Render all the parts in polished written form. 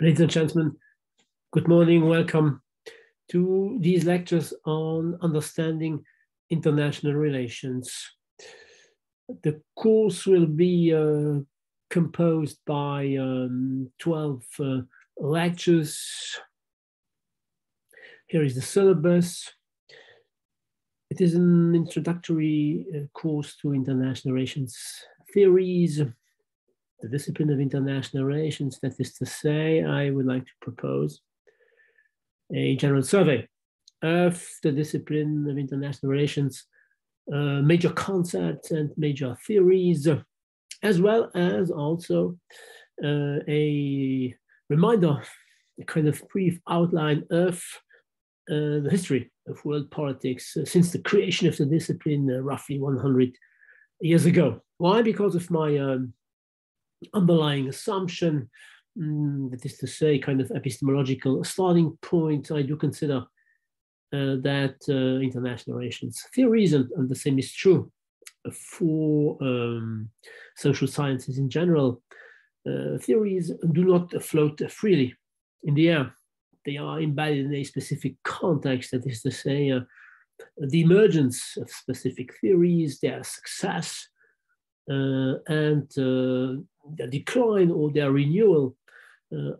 Ladies and gentlemen, good morning. Welcome to these lectures on understanding international relations. The course will be composed by 12 lectures. Here is the syllabus. It is an introductory course to international relations theories, the discipline of international relations. That is to say, I would like to propose a general survey of the discipline of international relations, major concepts and major theories, as well as also a reminder, a kind of brief outline of the history of world politics since the creation of the discipline roughly 100 years ago. Why? Because of my underlying assumption, that is to say, kind of epistemological starting point. I do consider that international relations theories, and the same is true for social sciences in general, theories do not float freely in the air. They are embedded in a specific context, that is to say, the emergence of specific theories, their success, and their decline or their renewal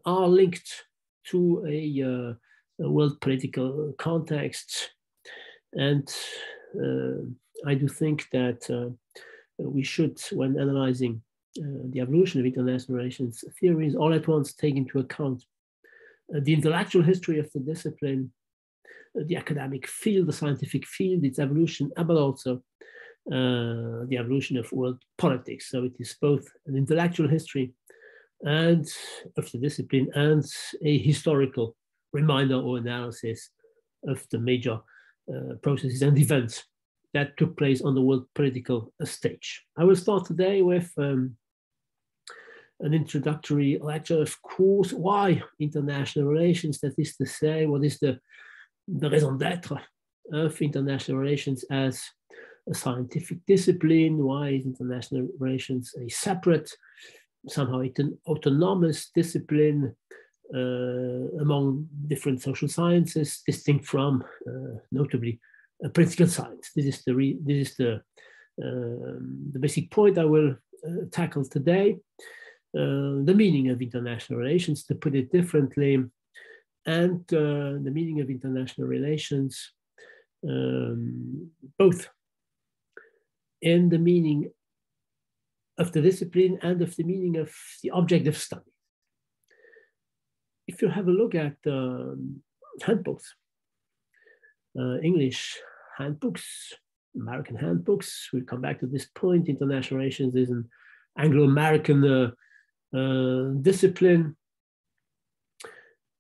are linked to a world political context. And I do think that we should, when analyzing the evolution of international relations theories, all at once take into account the intellectual history of the discipline, the academic field, the scientific field, its evolution, but also the evolution of world politics. So it is both an intellectual history and of the discipline and a historical reminder or analysis of the major processes and events that took place on the world political stage. I will start today with an introductory lecture, of course. Why international relations? That is to say, what is the raison d'etre of international relations as a scientific discipline? Why is international relations a separate, somehow autonomous discipline among different social sciences, distinct from, notably, political science? This is the basic point I will tackle today. The meaning of international relations, to put it differently, and the meaning of international relations, both in the meaning of the discipline and of the meaning of the object of study. If you have a look at handbooks, English handbooks, American handbooks, we'll come back to this point. International relations is an Anglo-American discipline.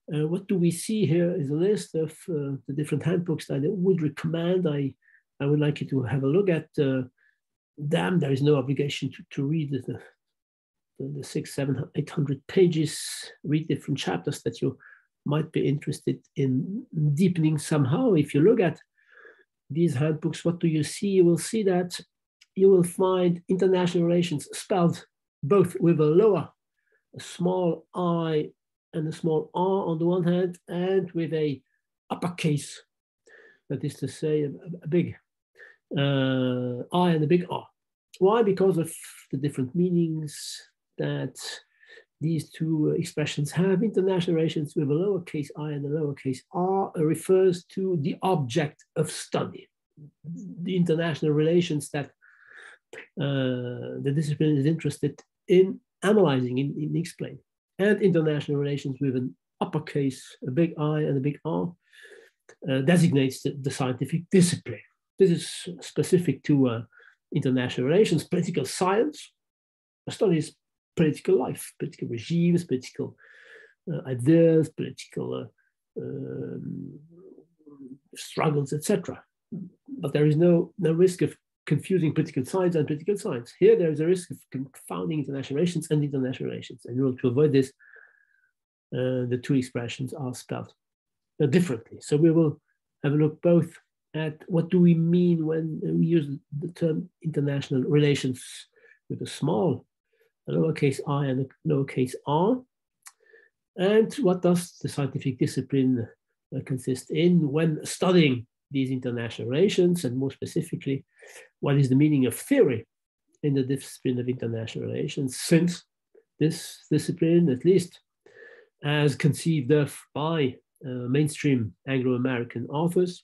What do we see here is a list of the different handbooks that I would recommend. I would like you to have a look at them. There is no obligation to read the 600, 700, 800 pages, read different chapters that you might be interested in deepening somehow. If you look at these handbooks, what do you see? You will see that you will find international relations spelled both with a small I and a small R on the one hand, and with a uppercase, that is to say, a big I and a big R. Why? Because of the different meanings that these two expressions have. International relations with a lowercase I and a lowercase R refers to the object of study, the international relations that the discipline is interested in analyzing, in explaining. And international relations with an uppercase, a big I and a big R, designates the scientific discipline. This is specific to international relations. Political science studies political life, political regimes, political ideas, political struggles, etc. But there is no risk of confusing political science and political science. Here, there is a risk of confounding international relations and international relations. And in order to avoid this, the two expressions are spelled differently. So we will have a look both at what do we mean when we use the term international relations with a small, a lowercase I and a lowercase r, And what does the scientific discipline consist in when studying these international relations, and more specifically, what is the meaning of theory in the discipline of international relations, since this discipline, at least as conceived of by mainstream Anglo-American authors,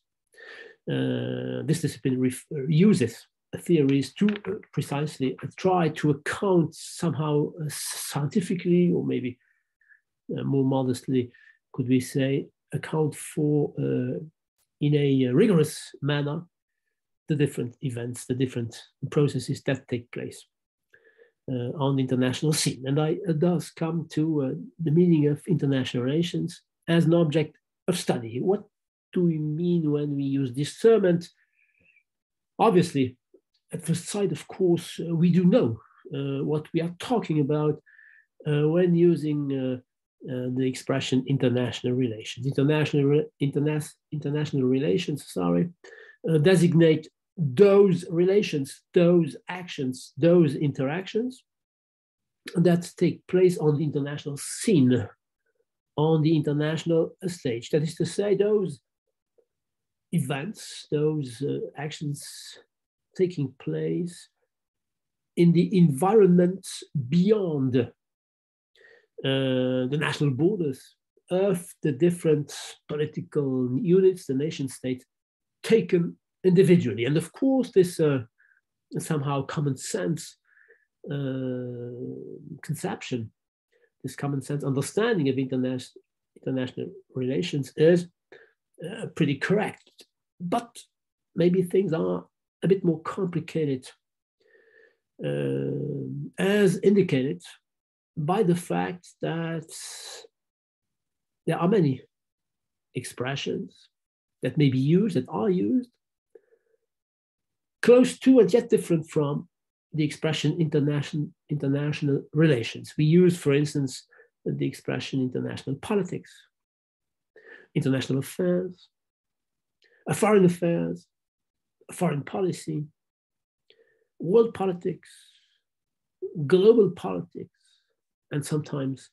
this discipline uses theories to precisely try to account somehow scientifically, or maybe more modestly, could we say, account for in a rigorous manner the different events, the different processes that take place on the international scene. And I thus come to the meaning of international relations as an object of study. What do we mean when we use this term? And obviously, at first sight, of course, we do know what we are talking about when using the expression international relations. International relations, designate those relations, those actions, those interactions that take place on the international scene, on the international stage. That is to say, those events, those actions taking place in the environment beyond the national borders of the different political units, the nation states, taken individually. And of course, this somehow common sense conception, this common sense understanding of international relations is pretty correct. But maybe things are a bit more complicated, as indicated by the fact that there are many expressions that may be used, that are used, close to and yet different from the expression international relations. We use, for instance, the expression international politics, international affairs, foreign affairs, foreign policy, world politics, global politics, and sometimes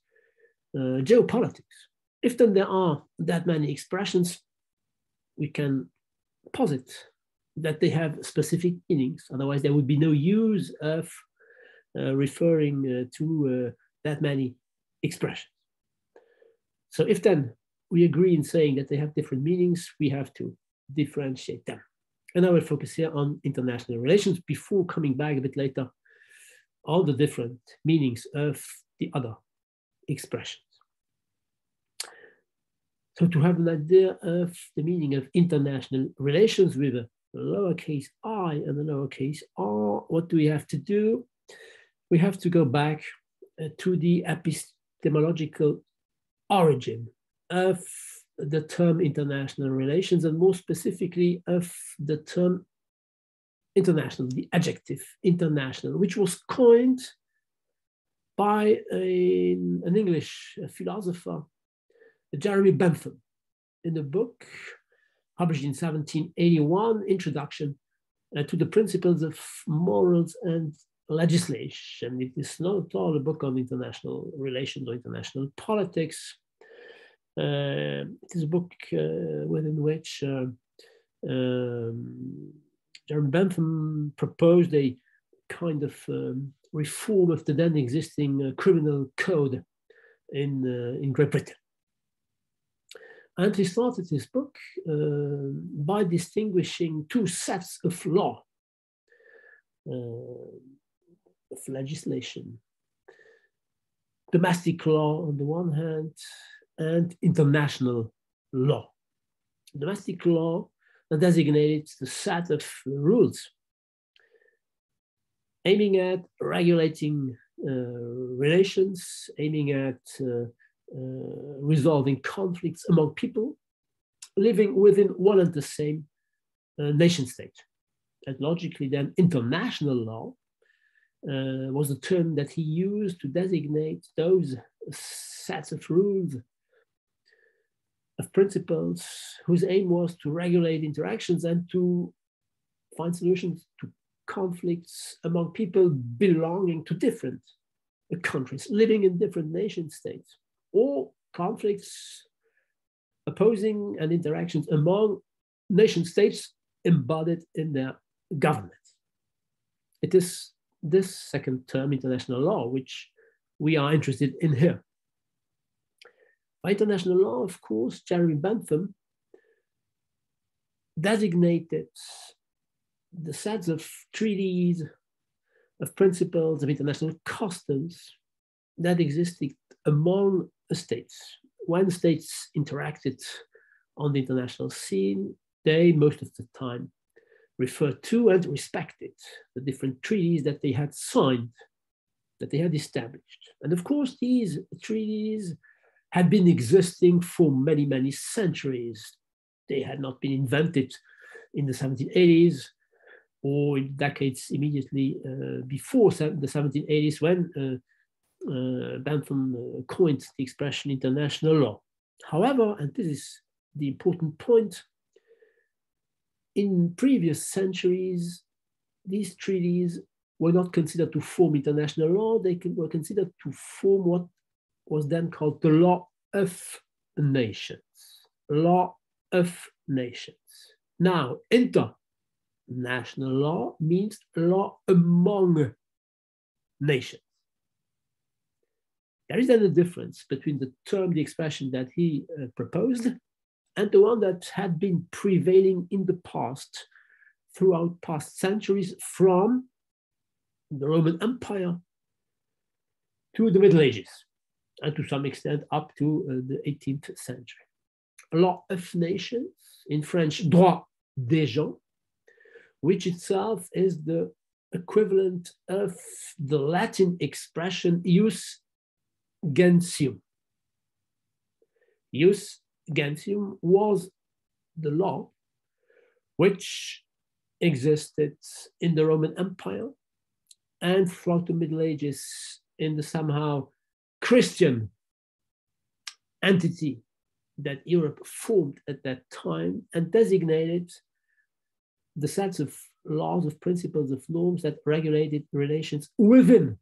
geopolitics. If then there are that many expressions, we can posit that they have specific meanings. Otherwise, there would be no use of referring to that many expressions. So if then we agree in saying that they have different meanings, we have to differentiate them. And I will focus here on international relations before coming back a bit later on the different meanings of the other expressions. So to have an idea of the meaning of international relations with a lowercase I and a lowercase r, what do we have to do? We have to go back to the epistemological origin of the term international relations, and more specifically of the term international, the adjective international, which was coined by an English philosopher, Jeremy Bentham, in the book published in 1781, Introduction to the Principles of Morals and Legislation. It is not at all a book on international relations or international politics. It is a book within which Jeremy Bentham proposed a kind of reform of the then existing criminal code in Great Britain. And he started his book by distinguishing two sets of law, of legislation: domestic law on the one hand, and international law. Domestic law designates the set of rules aiming at regulating relations, aiming at resolving conflicts among people living within one and the same nation state. And logically then, international law was the term that he used to designate those sets of rules, of principles, whose aim was to regulate interactions and to find solutions to conflicts among people belonging to different countries, living in different nation states, or conflicts, opposing and interactions among nation states embodied in their government. It is this second term, international law, which we are interested in here. By international law, of course, Jeremy Bentham designated the sets of treaties, of principles, of international customs that existed among states. When states interacted on the international scene, they most of the time referred to and respected the different treaties that they had signed, that they had established. And of course, these treaties had been existing for many, many centuries. They had not been invented in the 1780s or in decades immediately before the 1780s when Bentham coined the expression international law. However, and this is the important point, in previous centuries, these treaties were not considered to form international law. They were considered to form what was then called the law of nations. Law of nations. Now, international law means law among nations. There is then a difference between the term, the expression that he proposed, and the one that had been prevailing in the past, throughout past centuries, from the Roman Empire to the Middle Ages, and to some extent up to the 18th century. Law of nations, in French, droit des gens, which itself is the equivalent of the Latin expression ius gentium. Ius gentium was the law which existed in the Roman Empire and throughout the Middle Ages in the somehow Christian entity that Europe formed at that time, and designated the sets of laws, of principles, of norms that regulated relations within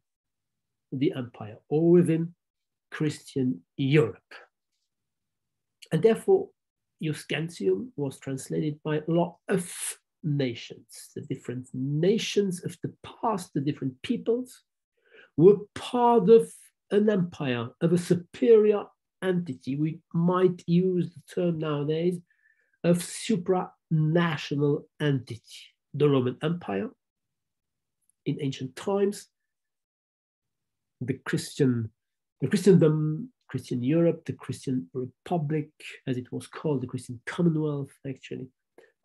the empire or within Christian Europe. And therefore, ius gentium was translated by law of nations. The different nations of the past, the different peoples, were part of an empire, of a superior entity. We might use the term nowadays of supranational entity. The Roman Empire in ancient times, the Christendom, Christian Europe, the Christian Republic, as it was called, the Christian Commonwealth, actually,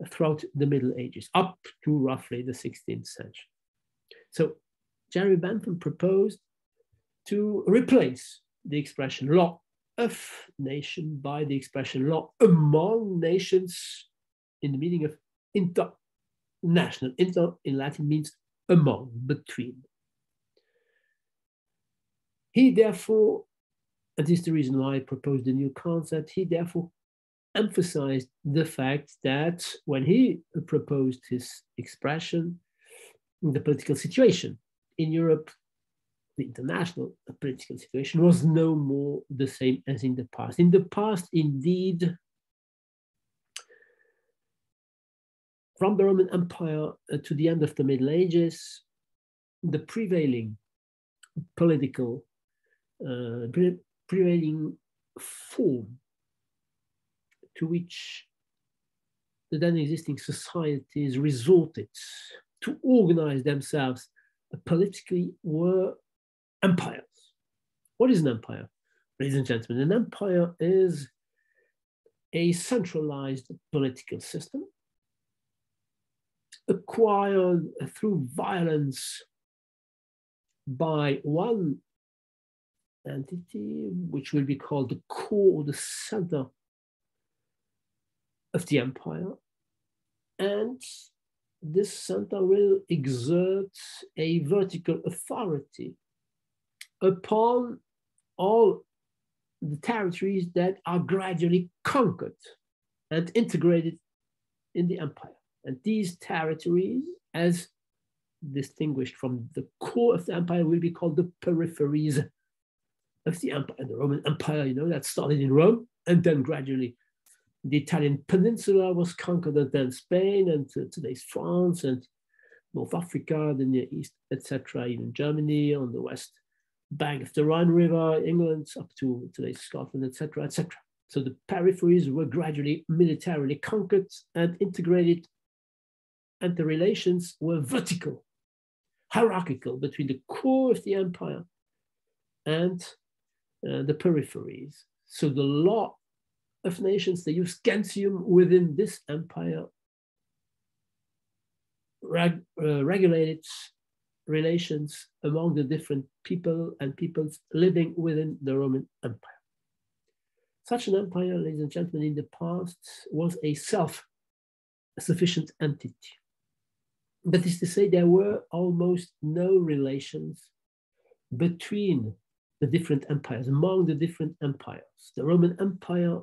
throughout the Middle Ages, up to roughly the 16th century. So Jeremy Bentham proposed to replace the expression law of nation by the expression law among nations, in the meaning of international. Inter in Latin means among, between. He therefore, and this is the reason why I proposed a new concept, he therefore emphasized the fact that when he proposed his expression, the political situation in Europe, the international political situation, was no more the same as in the past. In the past, indeed, from the Roman Empire to the end of the Middle Ages, the prevailing political, prevailing form to which the then existing societies resorted to organize themselves politically were empires. What is an empire? Ladies and gentlemen, an empire is a centralized political system acquired through violence by one entity, which will be called the core, the center of the empire. And this center will exert a vertical authority upon all the territories that are gradually conquered and integrated in the empire. And these territories, as distinguished from the core of the empire, will be called the peripheries of the empire, the Roman Empire, you know, that started in Rome, and then gradually the Italian peninsula was conquered, and then Spain, and today's France, and North Africa, the Near East, etc., even Germany on the west bank of the Rhine River, England, up to today's Scotland, etc., etc. So the peripheries were gradually militarily conquered and integrated, and the relations were vertical, hierarchical between the core of the empire and the peripheries. So the law of nations, the jus gentium within this empire, regulated relations among the different people and peoples living within the Roman Empire. Such an empire, ladies and gentlemen, in the past was a self-sufficient entity. That is to say, there were almost no relations between the different empires, among the different empires. The Roman Empire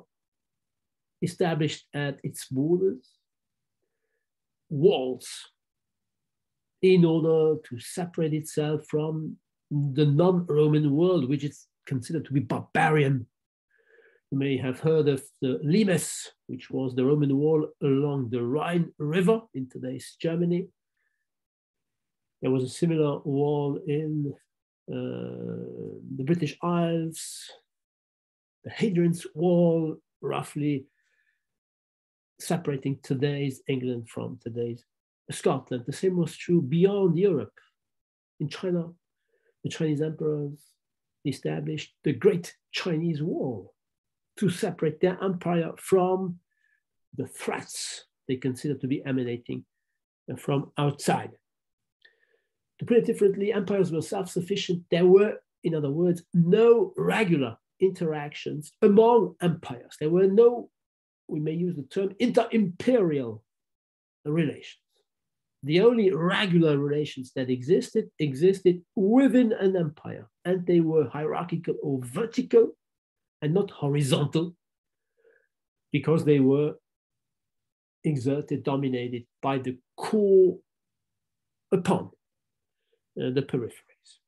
established at its borders walls in order to separate itself from the non-Roman world, which is considered to be barbarian. You may have heard of the limes, which was the Roman wall along the Rhine River in today's Germany. There was a similar wall in the British Isles, the Hadrian's Wall, roughly separating today's England from today's Scotland. The same was true beyond Europe. In China, the Chinese emperors established the Great Chinese Wall to separate their empire from the threats they considered to be emanating from outside. To put it differently, empires were self-sufficient. There were, in other words, no regular interactions among empires. There were no, we may use the term, inter-imperial relations. The only regular relations that existed within an empire, and they were hierarchical or vertical and not horizontal, because they were exerted, dominated by the core upon the peripheries.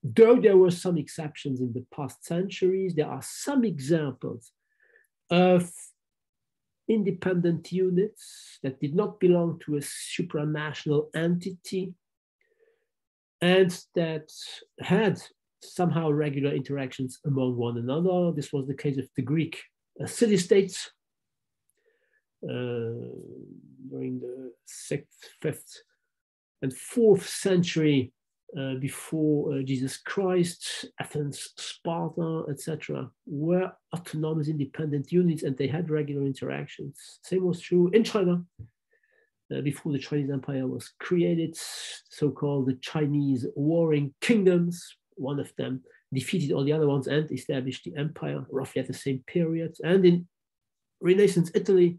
Though there were some exceptions in the past centuries, there are some examples of independent units that did not belong to a supranational entity and that had somehow regular interactions among one another. This was the case of the Greek city-states during the 6th, 5th, and 4th century before Jesus Christ. Athens, Sparta, etc., were autonomous independent units, and they had regular interactions. Same was true in China before the Chinese Empire was created, so-called the Chinese warring kingdoms. One of them defeated all the other ones and established the empire roughly at the same period. And in Renaissance Italy,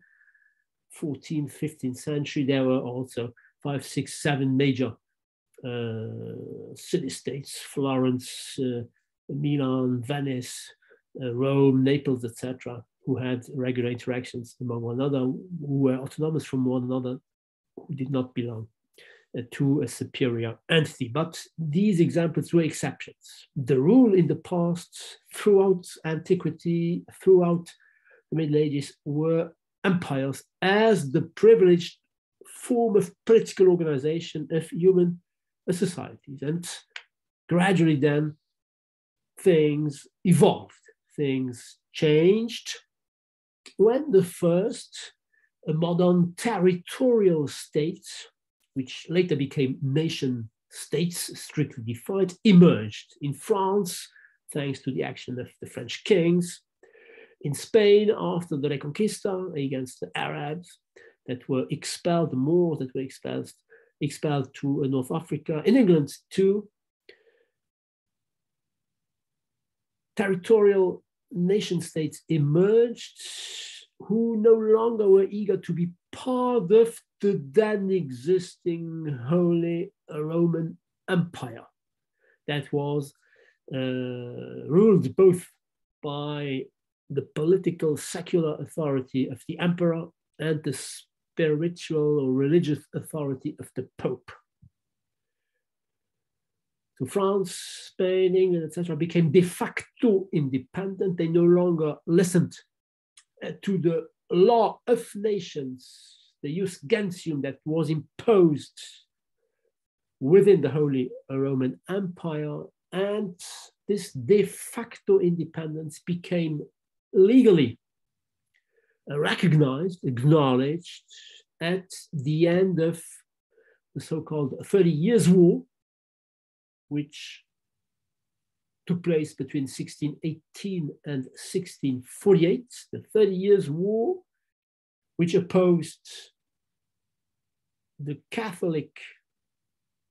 14th, 15th century, there were also 5, 6, 7 major city-states: Florence, Milan, Venice, Rome, Naples, etc., who had regular interactions among one another, who were autonomous from one another, who did not belong to a superior entity. But these examples were exceptions. The rule in the past, throughout antiquity, throughout the Middle Ages, were empires as the privileged form of political organization of human societies. And gradually then things evolved, things changed when the first modern territorial states, which later became nation states strictly defined, emerged in France, thanks to the action of the French kings, in Spain after the Reconquista against the Arabs that were expelled, the Moors that were expelled to North Africa, in England too. Territorial nation states emerged who no longer were eager to be part of the then existing Holy Roman Empire that was ruled both by the political secular authority of the emperor and the spiritual or religious authority of the Pope. So France, Spain, England, etc., became de facto independent. They no longer listened to the law of nations, the jus gentium that was imposed within the Holy Roman Empire. And this de facto independence became legally recognized, acknowledged at the end of the so-called 30 Years' War, which took place between 1618 and 1648, the 30 Years' War, which opposed the Catholic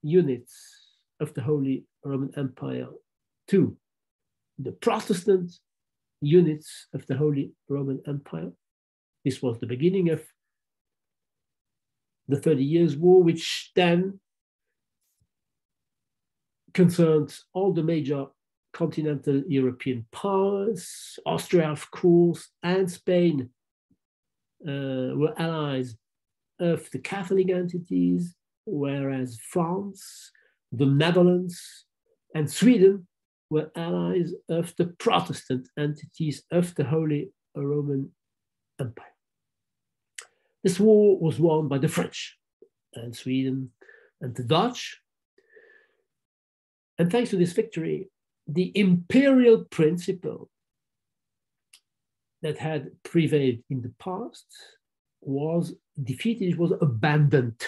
units of the Holy Roman Empire to the Protestant units of the Holy Roman Empire. This was the beginning of the 30 Years' War, which then concerned all the major continental European powers. Austria, of course, and Spain were allies of the Catholic entities, whereas France, the Netherlands, and Sweden were allies of the Protestant entities of the Holy Roman Empire. This war was won by the French and Sweden and the Dutch. And thanks to this victory, the imperial principle that had prevailed in the past was defeated, it was abandoned.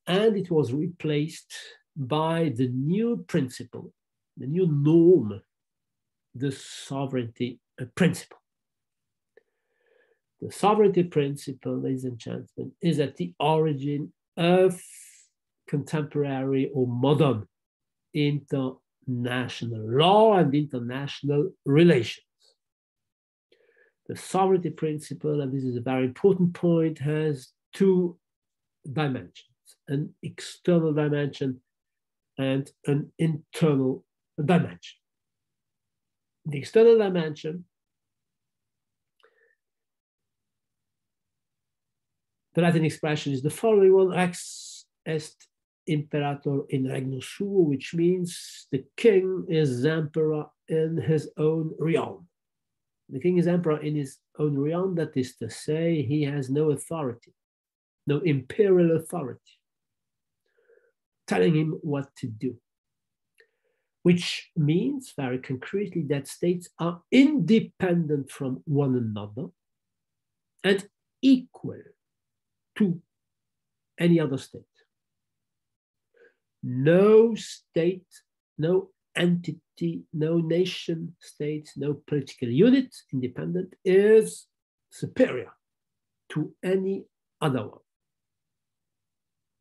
And it was replaced by the new principle, the new norm, the sovereignty principle. The sovereignty principle, ladies and gentlemen, is at the origin of contemporary or modern international law and international relations. The sovereignty principle, and this is a very important point, has two dimensions: an external dimension and an internal dimension. The external dimension, the Latin expression is the following one: rex est imperator in regno suo, which means the king is emperor in his own realm. The king is emperor in his own realm, that is to say, he has no authority, no imperial authority telling him what to do. Which means, very concretely, that states are independent from one another and equal to any other state. No state, no entity, no nation state, no political unit independent is superior to any other one.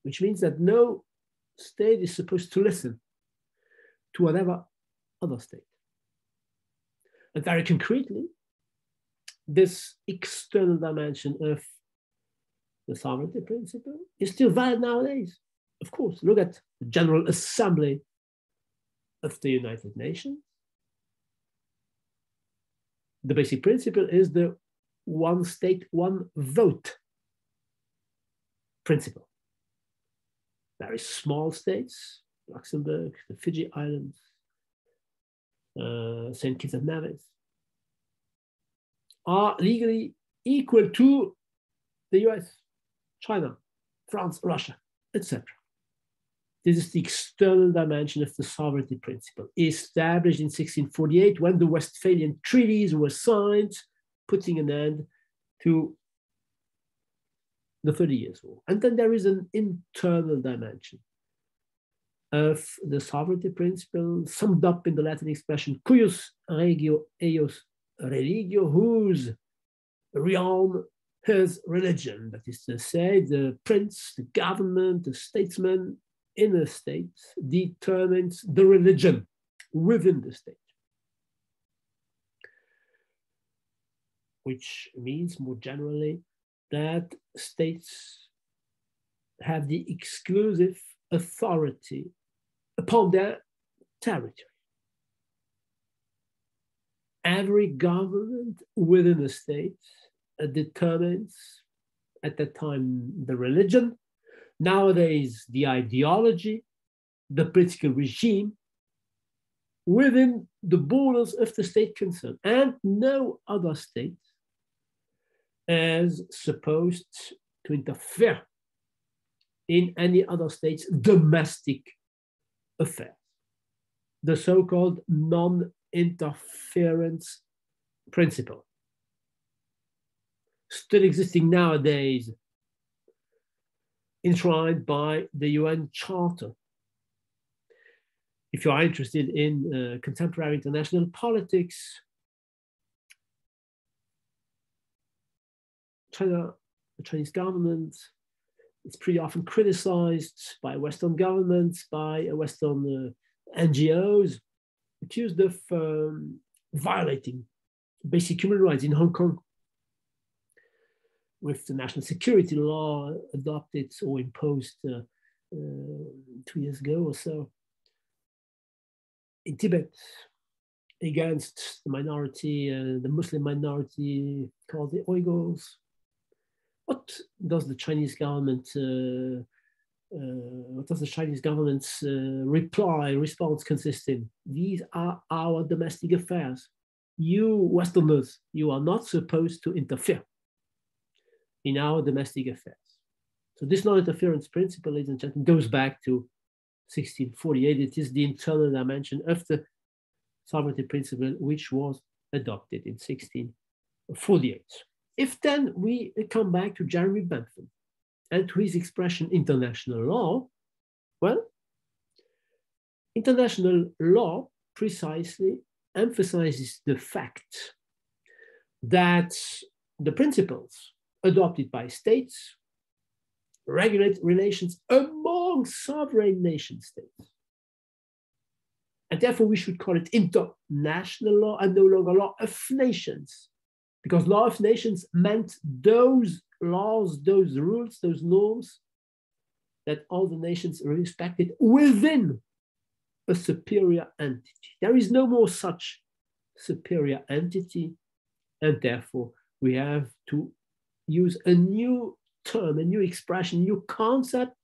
Which means that no state is supposed to listen to whatever other state. And very concretely, this external dimension of the sovereignty principle is still valid nowadays. Of course, look at the General Assembly of the United Nations. The basic principle is the one state, one vote principle. Very small states, Luxembourg, the Fiji Islands, St. Kitts and Nevis, are legally equal to the US, China, France, Russia, etc. This is the external dimension of the sovereignty principle, established in 1648 when the Westphalian treaties were signed, putting an end to the 30 Years' War. And then there is an internal dimension of the sovereignty principle, summed up in the Latin expression cuius regio eius religio, whose realm, his religion. That is to say, the prince, the government, the statesman in a state determines the religion within the state. Which means, more generally, that states have the exclusive authority upon their territory. Every government within a state determines, at that time, the religion, nowadays the ideology, the political regime within the borders of the state concerned, and no other state is supposed to interfere in any other state's domestic affairs. The so-called non-interference principle, still existing nowadays, enshrined by the UN Charter. If you are interested in contemporary international politics, the Chinese government is pretty often criticized by Western governments, by Western NGOs, accused of violating basic human rights in Hong Kong, with the national security law adopted or imposed 2 years ago or so. In Tibet, against the minority, the Muslim minority called the Uyghurs. What does the Chinese government's response consist in? These are our domestic affairs. You Westerners, you are not supposed to interfere in our domestic affairs. So this non-interference principle, ladies and gentlemen, goes back to 1648. It is the internal dimension of the sovereignty principle, which was adopted in 1648. If then we come back to Jeremy Bentham and to his expression international law, well, international law precisely emphasizes the fact that the principles adopted by states regulate relations among sovereign nation states. And therefore we should call it international law and no longer law of nations, because law of nations meant those laws, those rules, those norms that all the nations respected within a superior entity. There is no more such superior entity, and therefore we have to use a new term, a new expression, a new concept,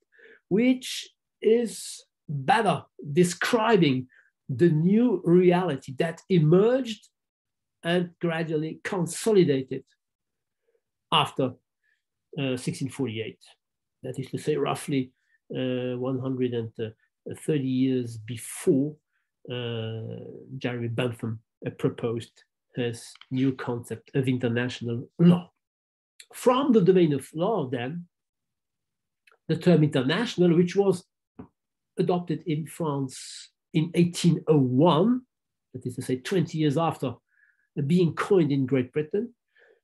which is better describing the new reality that emerged and gradually consolidated after 1648. That is to say, roughly 130 years before Jeremy Bentham proposed his new concept of international law. From the domain of law, then, the term international, which was adopted in France in 1801, that is to say 20 years after being coined in Great Britain,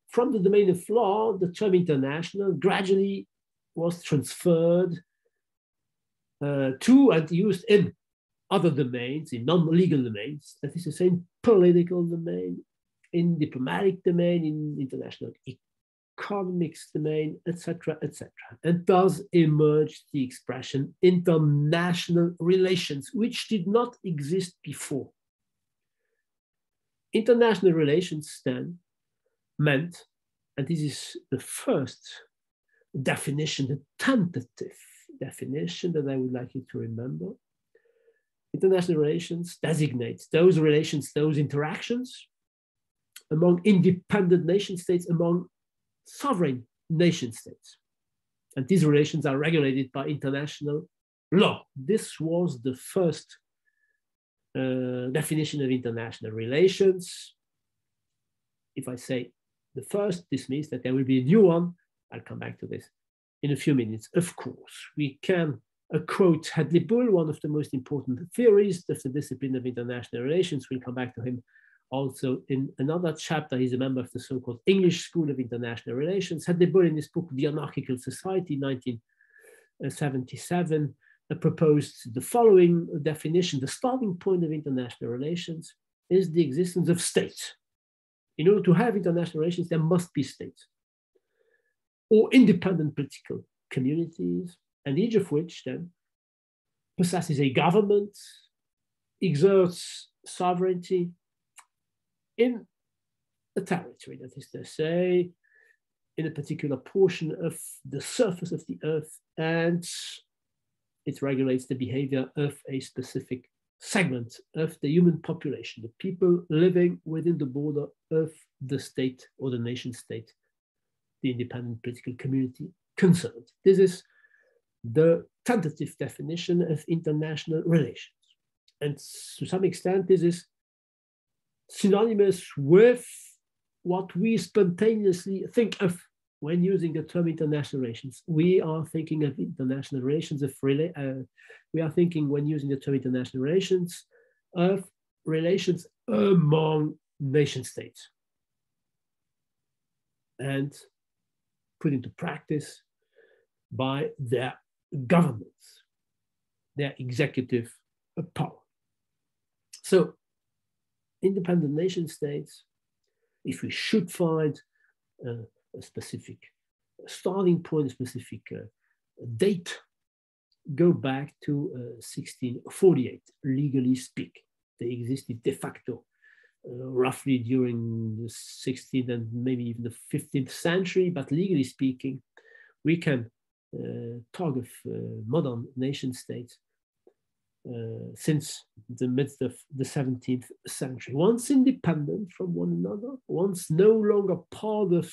from the domain of law, the term international gradually was transferred to and used in other domains, in non-legal domains, that is to say in political domain, in diplomatic domain, in international economics domain, etc., etc. And thus emerged the expression international relations, which did not exist before. International relations then meant, and this is the first definition, the tentative definition that I would like you to remember, international relations designates those relations, those interactions among independent nation states, among sovereign nation states. And these relations are regulated by international law. This was the first definition of international relations. If I say the first, this means that there will be a new one. I'll come back to this in a few minutes. Of course, we can quote Hadley Bull, one of the most important theorists of the discipline of international relations. We'll come back to him also in another chapter. He's a member of the so-called English School of International Relations. Hadley Bull, in his book, The Anarchical Society, 1977, proposed the following definition. The starting point of international relations is the existence of states. In order to have international relations, there must be states or independent political communities, and each of which then possesses a government, exerts sovereignty in a territory, that is to say, in a particular portion of the surface of the earth, and it regulates the behavior of a specific segment of the human population, the people living within the border of the state or the nation state, the independent political community concerned. This is the tentative definition of international relations. And to some extent, this is synonymous with what we spontaneously think of when using the term international relations. We are thinking of international relations, we are thinking when using the term international relations of relations among nation states and put into practice by their governments, their executive power. So independent nation states, if we should find a specific starting point, a specific date, go back to 1648, legally speaking. They existed de facto roughly during the 16th and maybe even the 15th century, but legally speaking, we can talk of modern nation states since the midst of the 17th century. Once independent from one another, once no longer part of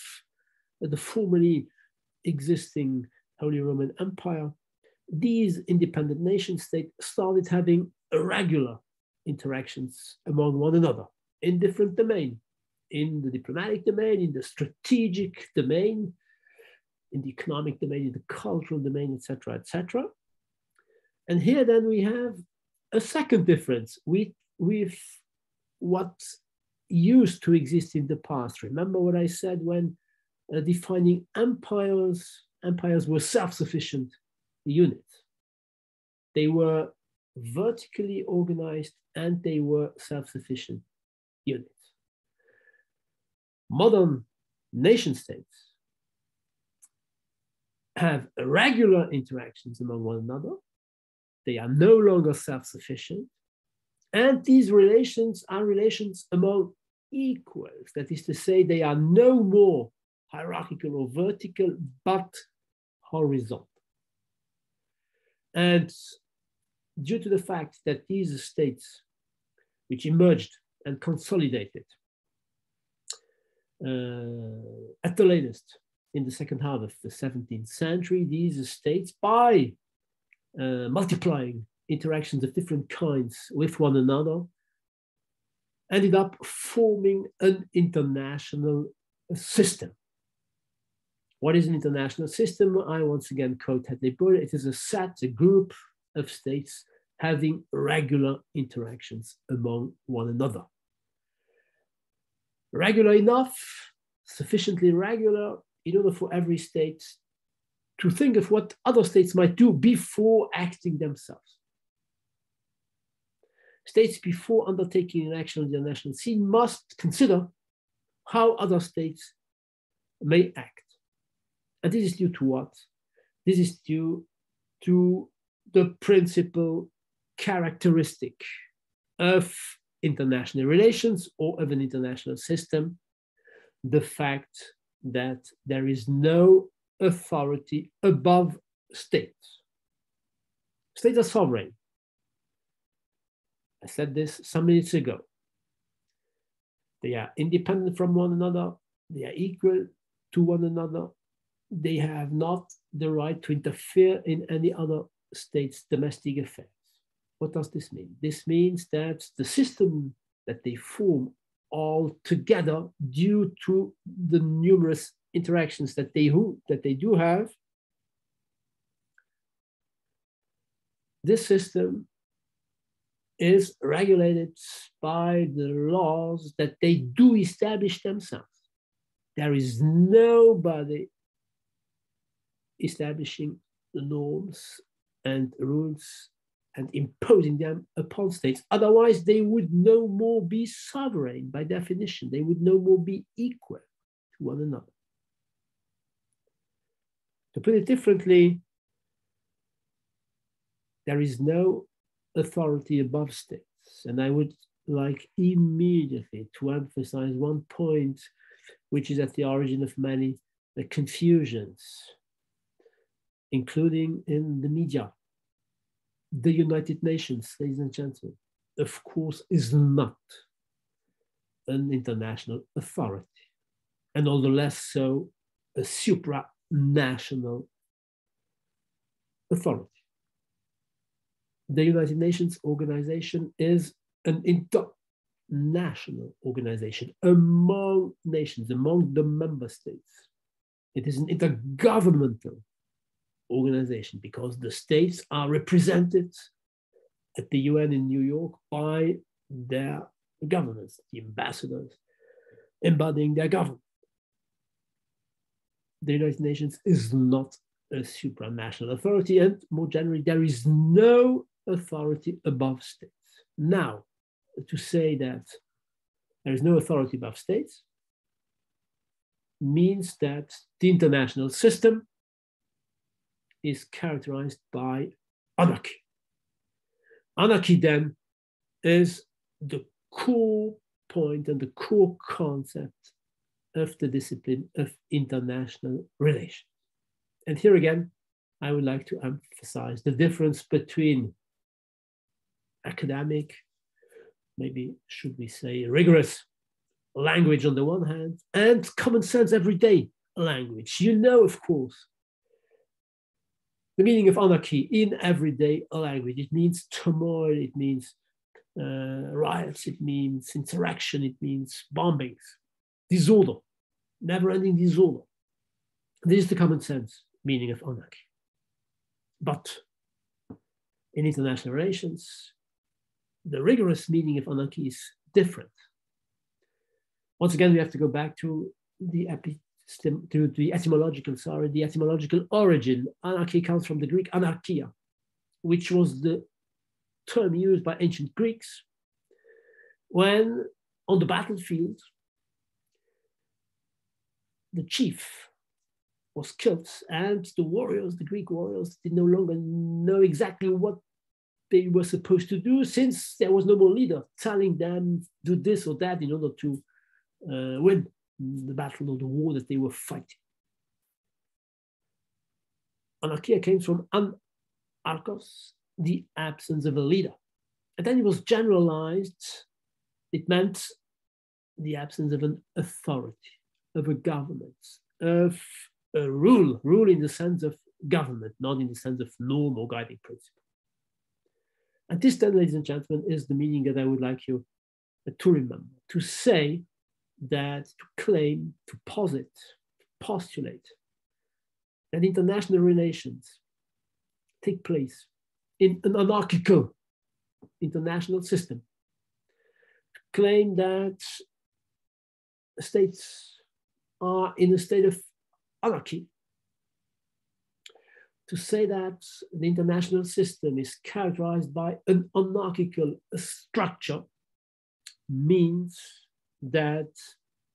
the formerly existing Holy Roman Empire, these independent nation states started having irregular interactions among one another in different domains, in the diplomatic domain, in the strategic domain, in the economic domain, in the cultural domain, etc., etc. And here then we have a second difference with what used to exist in the past. Remember what I said when defining empires? Empires were self-sufficient units. They were vertically organized and they were self-sufficient units. Modern nation states have irregular interactions among one another. They are no longer self-sufficient. And these relations are relations among equals. That is to say, they are no more hierarchical or vertical, but horizontal. And due to the fact that these states, which emerged and consolidated at the latest in the second half of the 17th century, these states, by multiplying interactions of different kinds with one another, ended up forming an international system. What is an international system? I once again quote Hadley Burr. It is a set, a group of states having regular interactions among one another. Regular enough, sufficiently regular, in order for every state to think of what other states might do before acting themselves. States, before undertaking an action on the international scene, must consider how other states may act. And this is due to what? This is due to the principal characteristic of international relations or of an international system, the fact that there is no authority above states. States are sovereign. I said this some minutes ago. They are independent from one another. They are equal to one another. They have not the right to interfere in any other state's domestic affairs. What does this mean? This means that the system that they form all together, due to the numerous interactions that they do have, this system is regulated by the laws that they do establish themselves. There is nobody establishing the norms and rules and imposing them upon states. Otherwise, they would no more be sovereign by definition. They would no more be equal to one another. To put it differently, there is no authority above states. And I would like immediately to emphasize one point, which is at the origin of many confusions, including in the media. The United Nations, ladies and gentlemen, of course, is not an international authority, and all the less so a supranational authority. The United Nations organization is an international organization among nations, among the member states. It is an intergovernmental organization because the states are represented at the UN in New York by their governments, the ambassadors embodying their government. The United Nations is not a supranational authority, and more generally, there is no authority above states. Now, to say that there is no authority above states means that the international system is characterized by anarchy. Anarchy then is the core point and the core concept of the discipline of international relations. And here again, I would like to emphasize the difference between academic, maybe should we say rigorous language on the one hand, and common sense everyday language. You know, of course, the meaning of anarchy in everyday language. It means turmoil, it means riots, it means insurrection, it means bombings, disorder, never-ending disorder. This is the common sense meaning of anarchy. But in international relations, the rigorous meaning of anarchy is different. Once again, we have to go back to the etymological origin. Anarchy comes from the Greek anarchia, which was the term used by ancient Greeks when on the battlefield, the chief was killed and the warriors, the Greek warriors, did no longer know exactly what they were supposed to do, since there was no more leader telling them do this or that in order to win the battle or the war that they were fighting. Anarchia came from anarchos, the absence of a leader. And then it was generalized. It meant the absence of an authority, of a government, of a rule in the sense of government, not in the sense of norm or guiding principle. And this then, ladies and gentlemen, is the meaning that I would like you to remember, to say that, to claim, to posit, to postulate that international relations take place in an anarchical international system, to claim that states are in a state of anarchy, to say that the international system is characterized by an anarchical structure means that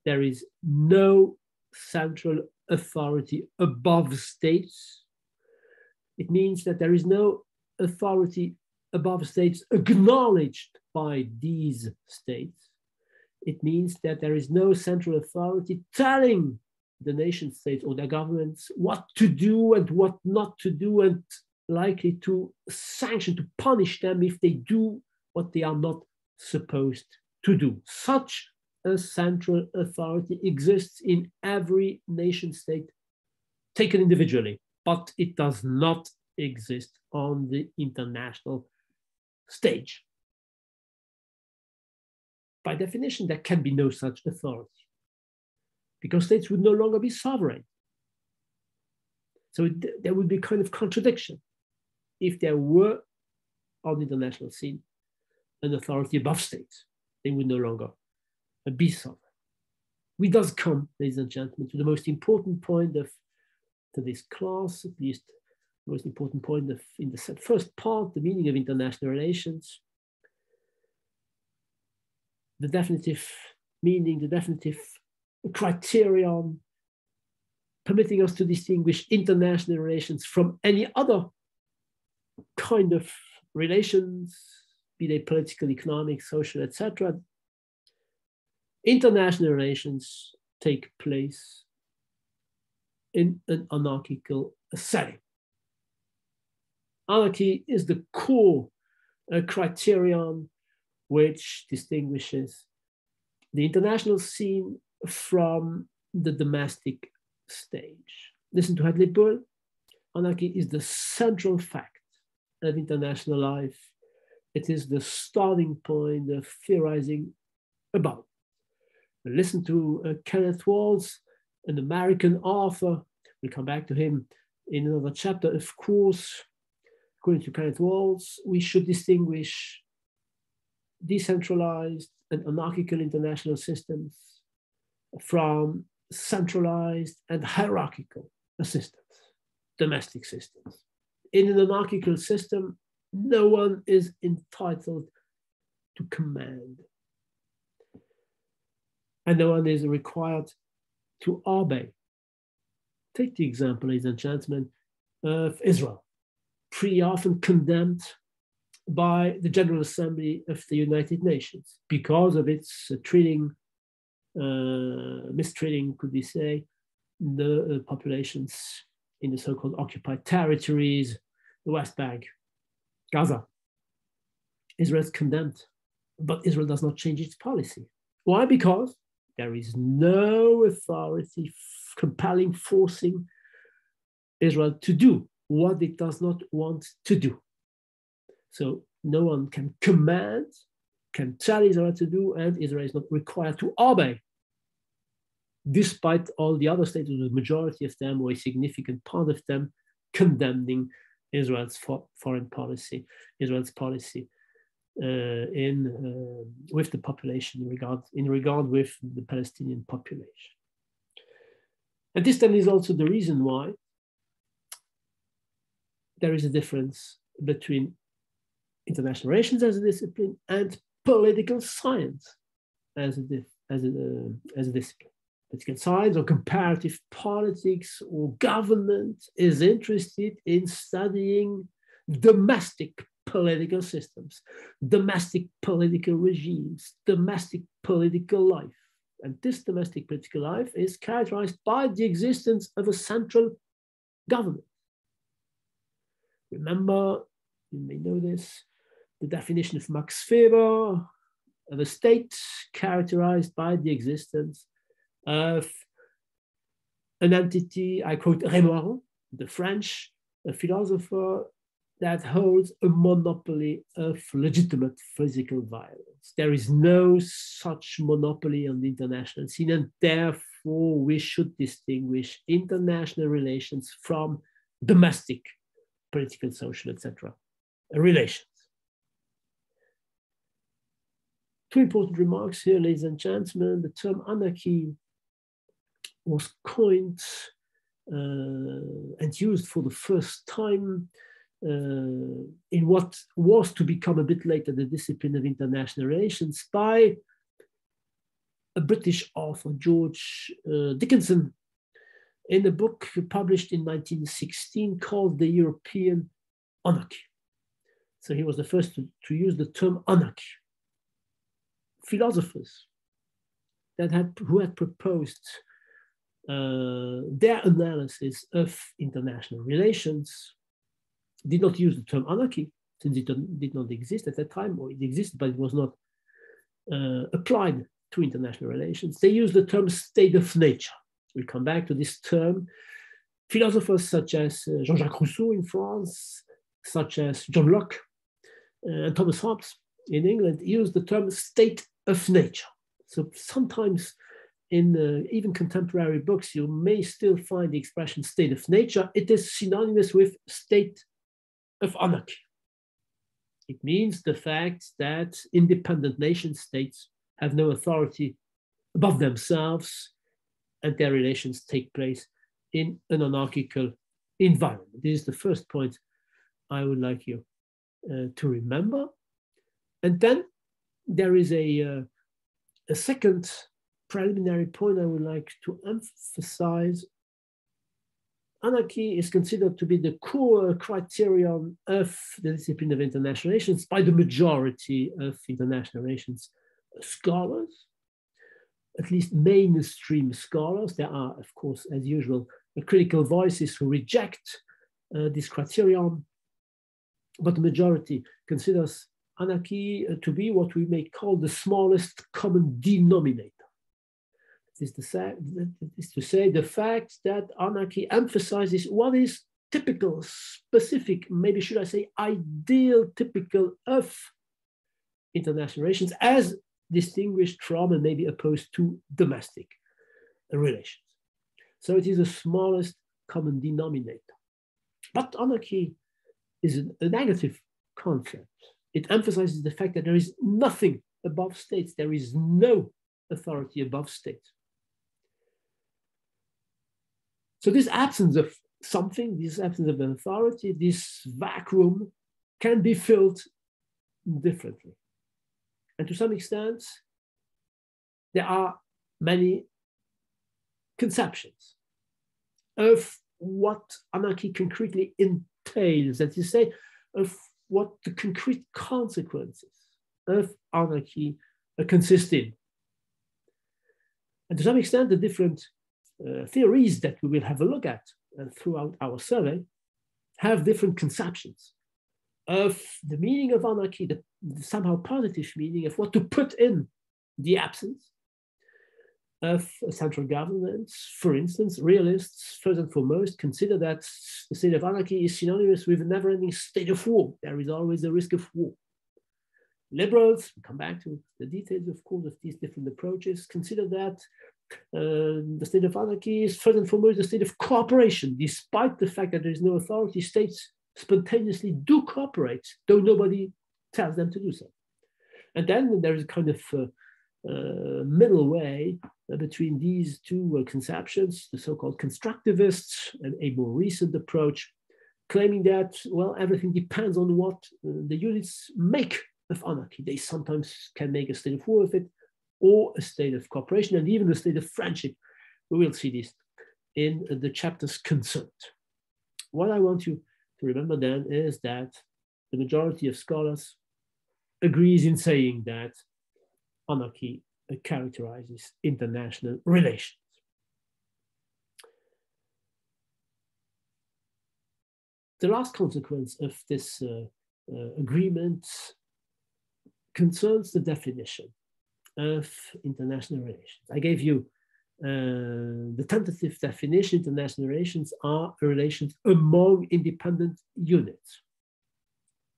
there is no central authority above states. It means that there is no authority above states acknowledged by these states. It means that there is no central authority telling the nation states or their governments what to do and what not to do, and likely to sanction, to punish them if they do what they are not supposed to do. Such a central authority exists in every nation state taken individually, but it does not exist on the international stage. By definition, there can be no such authority because states would no longer be sovereign. So there would be a kind of contradiction if there were on the international scene an authority above states. They would no longer be sovereign. We thus come, ladies and gentlemen, to the most important point of this class, at least the most important point in the first part, the meaning of international relations, the definitive meaning, the definitive criterion permitting us to distinguish international relations from any other kind of relations, be they political, economic, social, etc. International relations take place in an anarchical setting. Anarchy is the core criterion which distinguishes the international scene from the domestic stage. Listen to Hadley Bull. Anarchy is the central fact of international life. It is the starting point of theorizing about. Listen to Kenneth Walls, an American author. We'll come back to him in another chapter. Of course, according to Kenneth Walls, we should distinguish decentralized and anarchical international systems from centralized and hierarchical systems, domestic systems. In an anarchical system, no one is entitled to command, and no one is required to obey. Take the example, ladies and gentlemen, of Israel, pretty often condemned by the General Assembly of the United Nations because of its mistreating, could we say, the populations in the so-called occupied territories, the West Bank, Gaza. Israel is condemned, but Israel does not change its policy. Why? Because there is no authority compelling, forcing Israel to do what it does not want to do. So no one can command, can tell Israel to do, and Israel is not required to obey, despite all the other states, the majority of them, or a significant part of them, condemning Israel's foreign policy, Israel's policy with the population in regard with the Palestinian population. And this then is also the reason why there is a difference between international relations as a discipline and political science as a discipline. Political science or comparative politics or government is interested in studying domestic political systems, domestic political regimes, domestic political life. And this domestic political life is characterized by the existence of a central government. Remember, you may know this, the definition of Max Weber of a state characterized by the existence of an entity, I quote Rémoiron, the French philosopher, that holds a monopoly of legitimate physical violence. There is no such monopoly on the international scene, and therefore we should distinguish international relations from domestic, political, social, etc. relations. Two important remarks here, ladies and gentlemen. The term anarchy was coined and used for the first time in what was to become a bit later the discipline of international relations by a British author, George Dickinson, in a book published in 1916 called The European Anarchy. So he was the first to use the term anarchy. Philosophers who had proposed their analysis of international relations did not use the term anarchy, since it did not exist at that time, or it existed, but it was not applied to international relations. They used the term state of nature. We'll come back to this term. Philosophers such as Jean-Jacques Rousseau in France, such as John Locke and Thomas Hobbes in England used the term state of nature. So sometimes in even contemporary books, you may still find the expression state of nature. It is synonymous with state of anarchy. It means the fact that independent nation states have no authority above themselves and their relations take place in an anarchical environment. This is the first point I would like you to remember. And then there is a second preliminary point I would like to emphasize. Anarchy is considered to be the core criterion of the discipline of international relations by the majority of international relations scholars, at least mainstream scholars. There are, of course, as usual, critical voices who reject this criterion. but the majority considers anarchy to be what we may call the smallest common denominator. This is to say, the fact that anarchy emphasizes what is typical, specific, maybe should I say ideal, typical of international relations as distinguished from and maybe opposed to domestic relations. So it is the smallest common denominator. But anarchy is a negative concept. It emphasizes the fact that there is nothing above states. There is no authority above states. So this absence of something, this absence of an authority, this vacuum can be filled differently. And to some extent, there are many conceptions of what anarchy concretely entails, that is to say, of what the concrete consequences of anarchy consist in. And to some extent, the different theories that we will have a look at throughout our survey have different conceptions of the meaning of anarchy, the somehow positive meaning of what to put in the absence of central governments. For instance, realists, first and foremost, consider that the state of anarchy is synonymous with a never-ending state of war. There is always a risk of war. Liberals, we come back to the details, of course, of these different approaches, consider that the state of anarchy is first and foremost a state of cooperation. Despite the fact that there is no authority, states spontaneously do cooperate, though nobody tells them to do so. And then there is a kind of middle way between these two conceptions, the so-called constructivists and a more recent approach, claiming that, well, everything depends on what the units make of anarchy. They sometimes can make a state of war of it, or a state of cooperation, and even a state of friendship. We will see this in the chapters concerned. What I want you to remember then is that the majority of scholars agrees in saying that anarchy characterizes international relations. The last consequence of this agreement concerns the definition of international relations. I gave you the tentative definition. International relations are relations among independent units.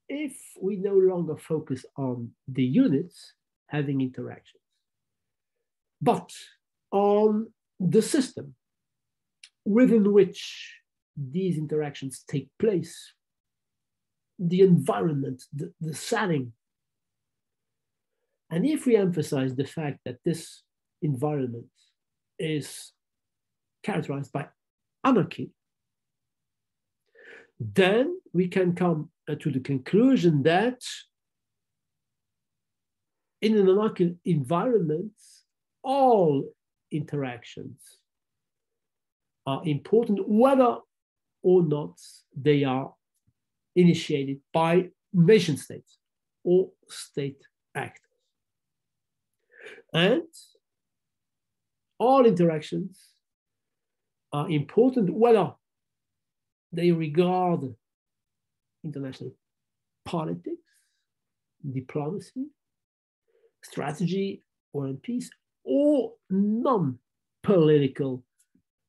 If we no longer focus on the units having interactions, but on the system within which these interactions take place, the environment, the setting. And if we emphasize the fact that this environment is characterized by anarchy, then we can come to the conclusion that in an anarchical environment, all interactions are important, whether or not they are initiated by nation states or state actors. And all interactions are important, whether they regard international politics, diplomacy, strategy, or peace, or non-political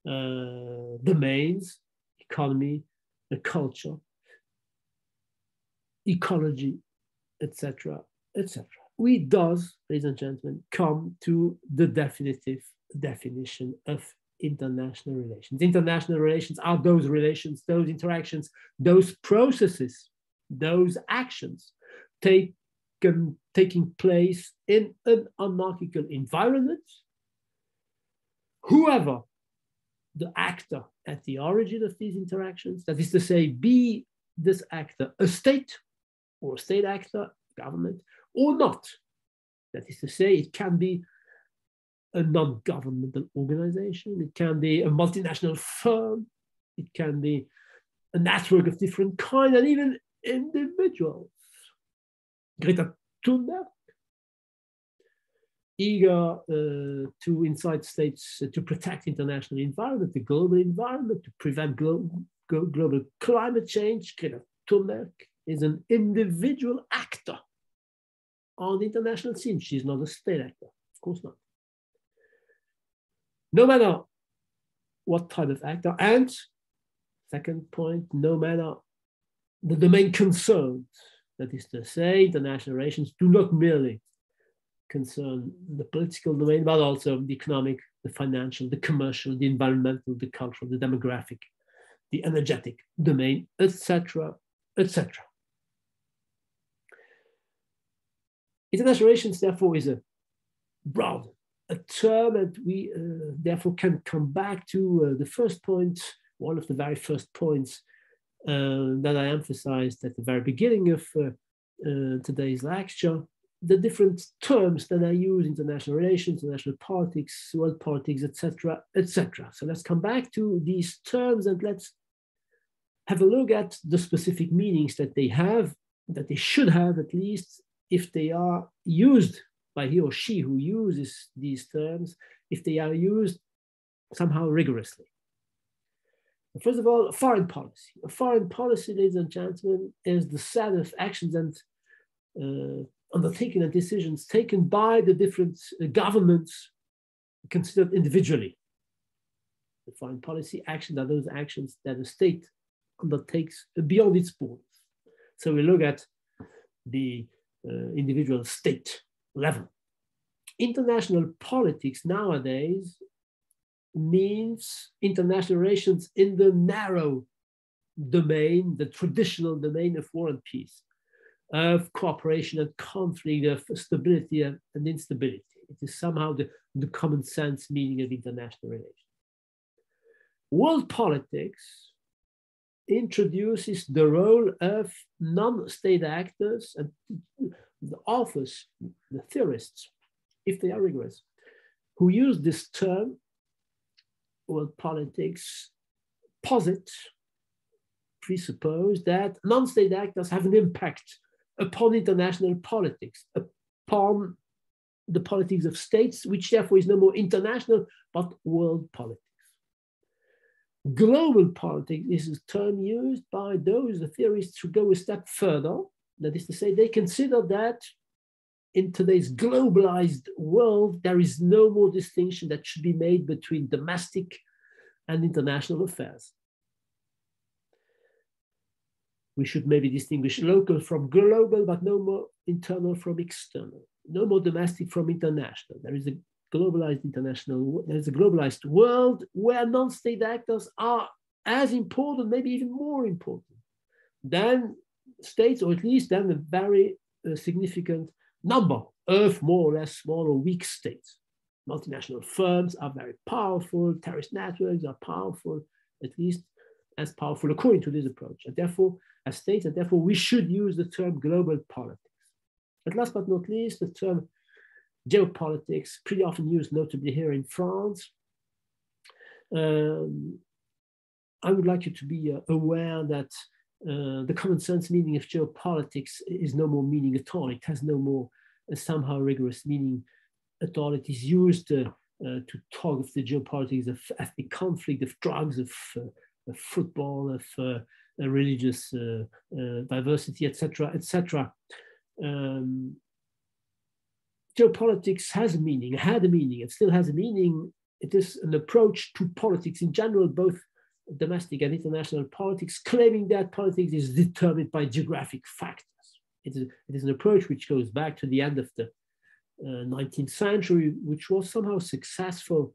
domains, economy, culture, ecology, etc., etc. We thus, ladies and gentlemen, come to the definitive definition of international relations. International relations are those relations, those interactions, those processes, those actions taking place in an anarchical environment, whoever the actor at the origin of these interactions, that is to say, be this actor a state or a state actor, government, or not. That is to say, it can be a non-governmental organization, it can be a multinational firm, it can be a network of different kinds, and even individuals. Greta Thunberg, eager to incite states to protect international environment, the global environment, to prevent global climate change. Greta Thunberg is an individual actor on the international scene. She's not a state actor, of course not. No matter what type of actor, and second point, no matter the domain concerned, that is to say, international relations do not merely concern the political domain, but also the economic, the financial, the commercial, the environmental, the cultural, the demographic, the energetic domain, etc., etc. International relations, therefore, is a broad a term, and we therefore can come back to the first point, one of the very first points that I emphasized at the very beginning of today's lecture, the different terms that I use: international relations, international politics, world politics, etc., etc. So let's come back to these terms and let's have a look at the specific meanings that they have, that they should have at least, if they are used by he or she who uses these terms, if they are used somehow rigorously. First of all, foreign policy. A foreign policy, ladies and gentlemen, is the set of actions and undertaken and decisions taken by the different governments considered individually. The foreign policy actions are those actions that a state undertakes beyond its borders. So we look at the individual state level. International politics nowadays means international relations in the narrow domain, the traditional domain of war and peace, of cooperation and conflict, of stability and instability. It is somehow the common sense meaning of international relations. World politics introduces the role of non-state actors, and the authors, the theorists, if they are rigorous, who use this term, world politics, presuppose that non-state actors have an impact upon international politics, upon the politics of states, which therefore is no more international, but world politics. Global politics is a term used by those theorists who go a step further. That is to say, they consider that in today's globalized world, there is no more distinction that should be made between domestic and international affairs. We should maybe distinguish local from global, but no more internal from external, no more domestic from international. There is a globalized international, there is a globalized world where non-state actors are as important, maybe even more important than states, or at least than a very significant number of more or less small or weak states. Multinational firms are very powerful, terrorist networks are powerful, at least as powerful according to this approach, and therefore as states, and therefore we should use the term global politics. And last but not least, the term geopolitics, pretty often used notably here in France. I would like you to be aware that the common sense meaning of geopolitics is no more meaning at all. It has no more somehow rigorous meaning at all. It is used to talk of the geopolitics of ethnic conflict, of drugs, of football, of religious diversity, etc., etc. Geopolitics has a meaning, had a meaning, it still has a meaning. It is an approach to politics in general, both domestic and international politics, claiming that politics is determined by geographic factors. It is an approach which goes back to the end of the 19th century, which was somehow successful.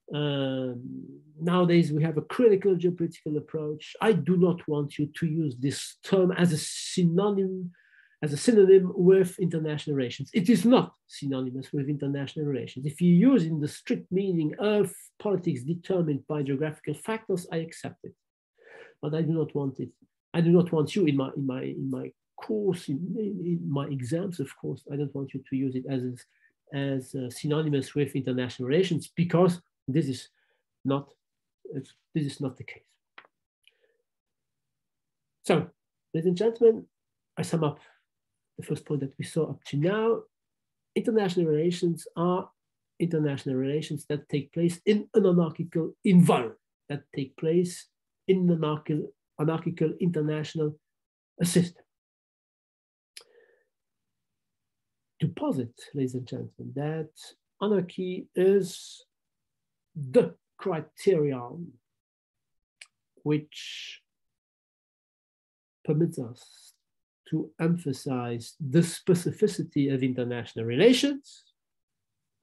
Nowadays, we have a critical geopolitical approach. I do not want you to use this term as a synonym with international relations. It is not synonymous with international relations. If you use it in the strict meaning of politics determined by geographical factors, I accept it. But I do not want it. I do not want you in my course, in my exams, of course, I don't want you to use it as synonymous with international relations, because this is not the case. So, ladies and gentlemen, I sum up the first point that we saw up to now. International relations are international relations that take place in an anarchical environment, that take place in an anarchical international system. to posit, ladies and gentlemen, that anarchy is the criterion which permits us to emphasize the specificity of international relations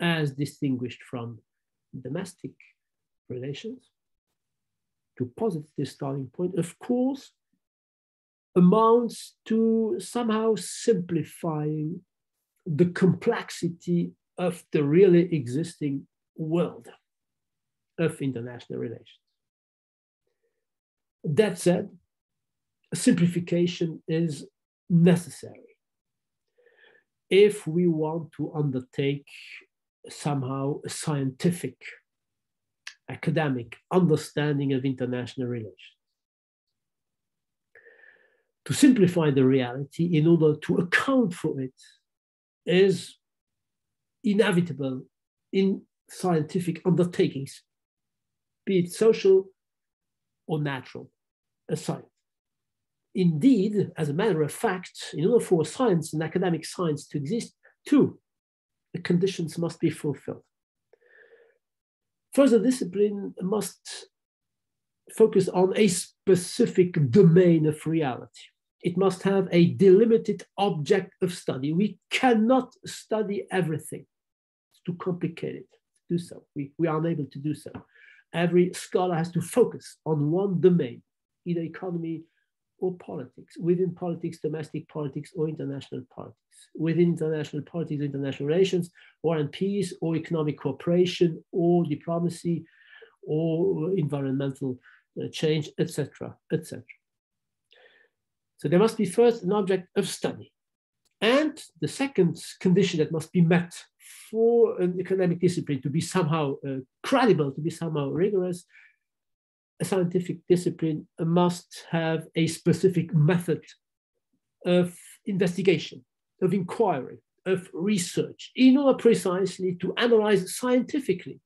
as distinguished from domestic relations. To posit this starting point, of course, amounts to somehow simplifying the complexity of the really existing world of international relations. That said, simplification is necessary if we want to undertake somehow a scientific, academic understanding of international relations. To simplify the reality in order to account for it is inevitable in scientific undertakings, be it social or natural, a science. Indeed, as a matter of fact, in order for science and academic science to exist, two the conditions must be fulfilled. First, the discipline must focus on a specific domain of reality. It must have a delimited object of study. We cannot study everything. It's too complicated to do so. We are unable to do so. Every scholar has to focus on one domain, either economy or politics. Within politics, domestic politics or international politics. Within international politics, international relations, war and peace, or economic cooperation, or diplomacy, or environmental change, etc., etc. So there must be first an object of study. And the second condition that must be met for an academic discipline to be somehow credible, to be somehow rigorous, a scientific discipline must have a specific method of investigation, of inquiry, of research, in order precisely to analyze scientifically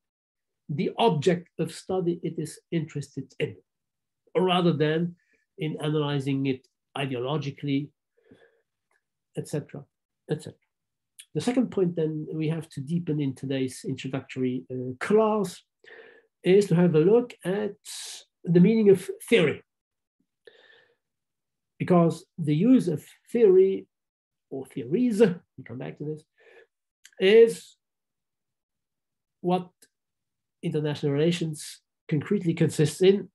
the object of study it is interested in, rather than in analyzing it ideologically, etc., etc. The second point then we have to deepen in today's introductory class is to have a look at the meaning of theory. Because the use of theory or theories, we come back to this, is what international relations concretely consists in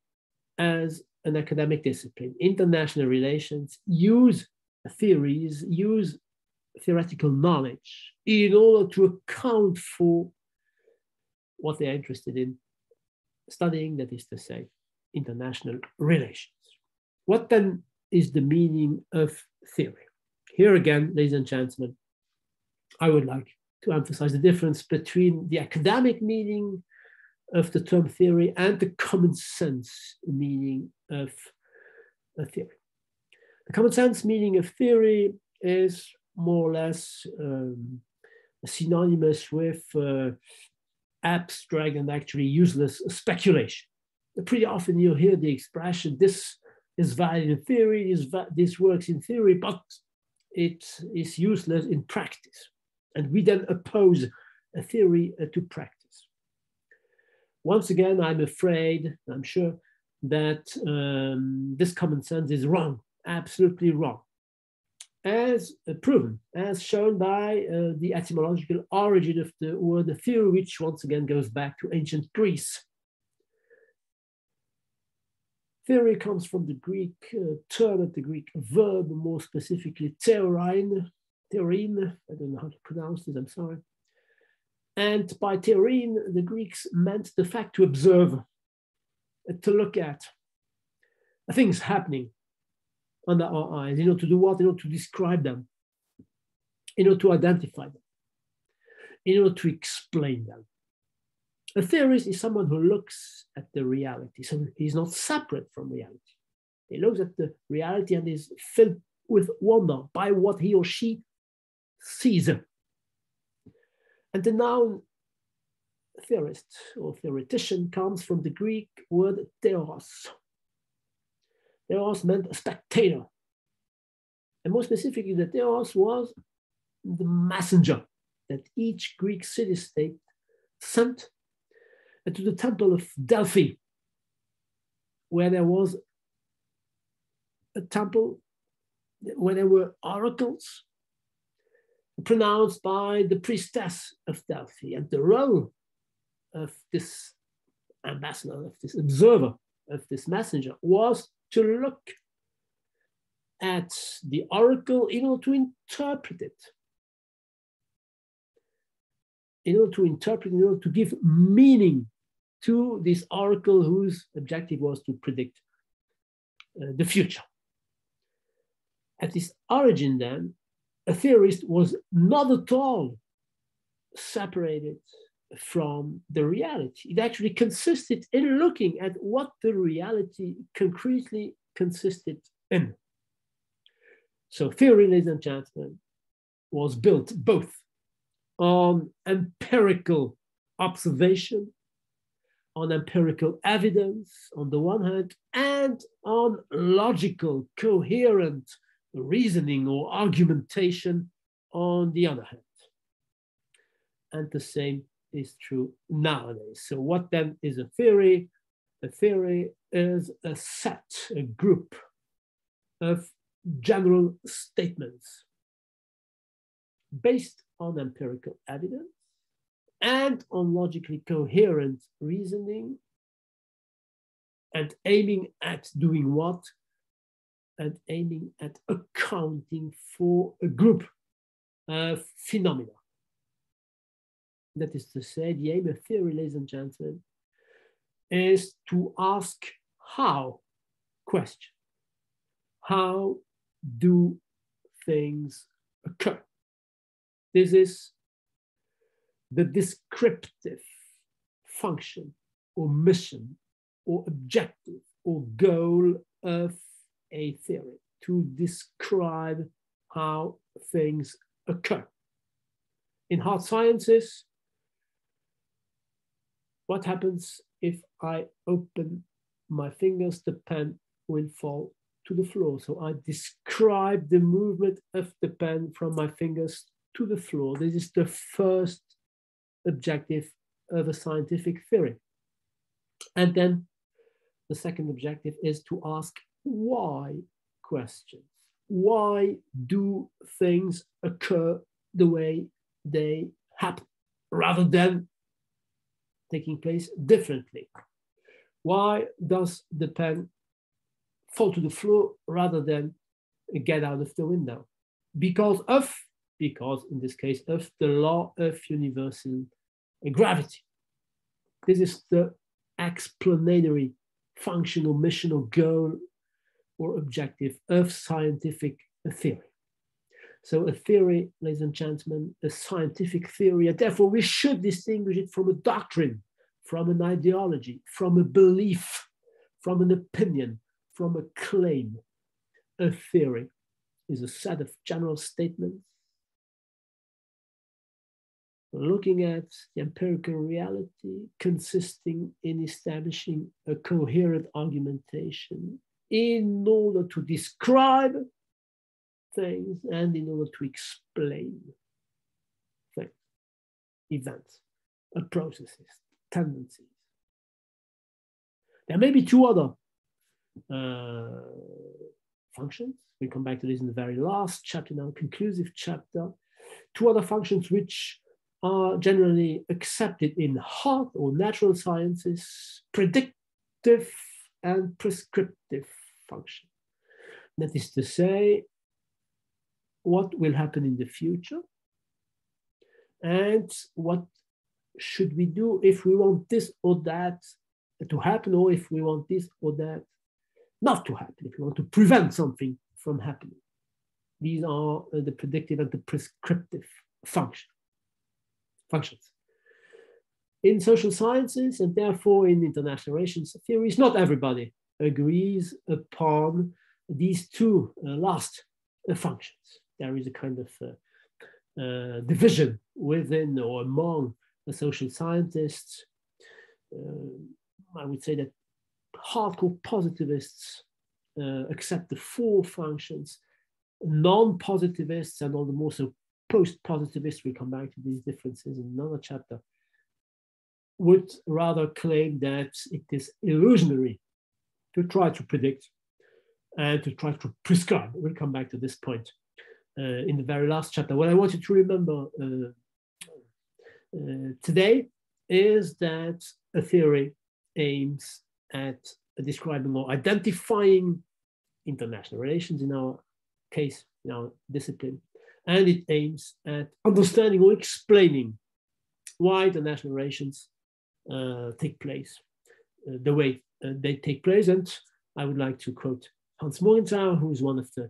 as an academic discipline. International relations use theories, use theoretical knowledge in order to account for what they're interested in studying, that is to say, international relations. What then is the meaning of theory? Here again, ladies and gentlemen, I would like to emphasize the difference between the academic meaning of the term theory and the common sense meaning of a theory. The common sense meaning of theory is more or less synonymous with abstract and actually useless speculation. Pretty often you'll hear the expression, this is valid in theory, this works in theory, but it is useless in practice. And we then oppose a theory to practice. Once again, I'm afraid, I'm sure, that this common sense is wrong, absolutely wrong. As proven, as shown by the etymological origin of the word theory, which once again goes back to ancient Greece. Theory comes from the Greek term and the Greek verb, more specifically theorein, I don't know how to pronounce this, I'm sorry. And by theorein, the Greeks meant the fact to observe, to look at things happening under our eyes, to do what? To describe them, to identify them, to explain them. A theorist is someone who looks at the reality, so he's not separate from reality. He looks at the reality and is filled with wonder by what he or she sees. And the noun theorist or theoretician comes from the Greek word theos. Theos meant a spectator. And more specifically, the theos was the messenger that each Greek city-state sent to the temple of Delphi, where there was a temple, where there were oracles pronounced by the priestess of Delphi. And the role of this ambassador, of this observer, of this messenger, was to look at the oracle in order to interpret it, in order to give meaning to this oracle whose objective was to predict the future. At its origin then, a theorist was not at all separated from the reality. It actually consisted in looking at what the reality concretely consisted in. So theory, ladies and gentlemen, was built both on empirical observation, on empirical evidence on the one hand, and on logical, coherent reasoning or argumentation on the other hand. And the same is true nowadays. So what then is a theory? A theory is a set, a group of general statements based on empirical evidence and on logically coherent reasoning, and aiming at doing what? And aiming at accounting for a group of phenomena. That is to say, the aim of theory, ladies and gentlemen, is to ask how question. How do things occur? This is the descriptive function or mission or objective or goal of a theory, to describe how things occur. In hard sciences, what happens if I open my fingers? The pen will fall to the floor. So I describe the movement of the pen from my fingers to the floor. This is the first objective of a scientific theory. And then the second objective is to ask why questions. Why do things occur the way they happen, rather than taking place differently? Why does the pen fall to the floor rather than get out of the window? Because in this case, of the law of universal gravity. This is the explanatory function or mission or goal or objective of scientific theory. So a theory, ladies and gentlemen, a scientific theory, and therefore we should distinguish it from a doctrine, from an ideology, from a belief, from an opinion, from a claim. A theory is a set of general statements looking at the empirical reality, consisting in establishing a coherent argumentation in order to describe things and in order to explain things, events, processes, tendencies. There may be two other functions. We'll come back to this in the very last chapter, now conclusive chapter. Two other functions which are generally accepted in hard or natural sciences: predictive and prescriptive function. That is to say, what will happen in the future and what should we do if we want this or that to happen, or if we want this or that not to happen, if we want to prevent something from happening. These are the predictive and the prescriptive functions. In social sciences, and therefore in international relations theories, not everybody agrees upon these two last functions. There is a kind of division within or among the social scientists. I would say that hardcore positivists accept the four functions. Non-positivists, and all the more so post-positivists, we come back to these differences in another chapter, would rather claim that it is illusionary to try to predict and to try to prescribe. We'll come back to this point in the very last chapter. What I want you to remember today is that a theory aims at describing or identifying international relations, in our case, in our discipline, and it aims at understanding or explaining why international relations take place the way they take place. And I would like to quote Hans Morgenthau, who is one of the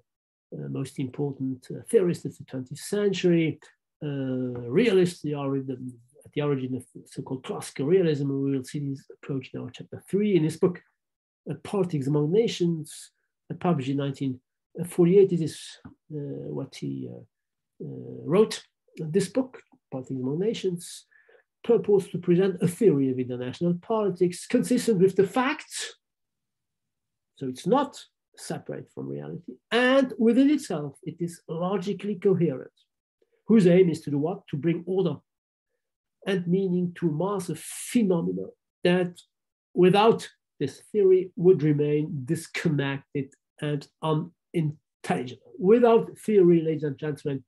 most important theorists of the 20th century, realist, at the origin of so-called classical realism. We will see this approach in our chapter 3 in his book, Politics Among Nations, published in 1948. This is what he wrote. This book, Politics Among Nations, purports to present a theory of international politics consistent with the facts, so it's not separate from reality, and within itself, it is logically coherent, whose aim is to do what? To bring order and meaning to a mass of phenomena that, without this theory, would remain disconnected and unintelligible. Without theory, ladies and gentlemen,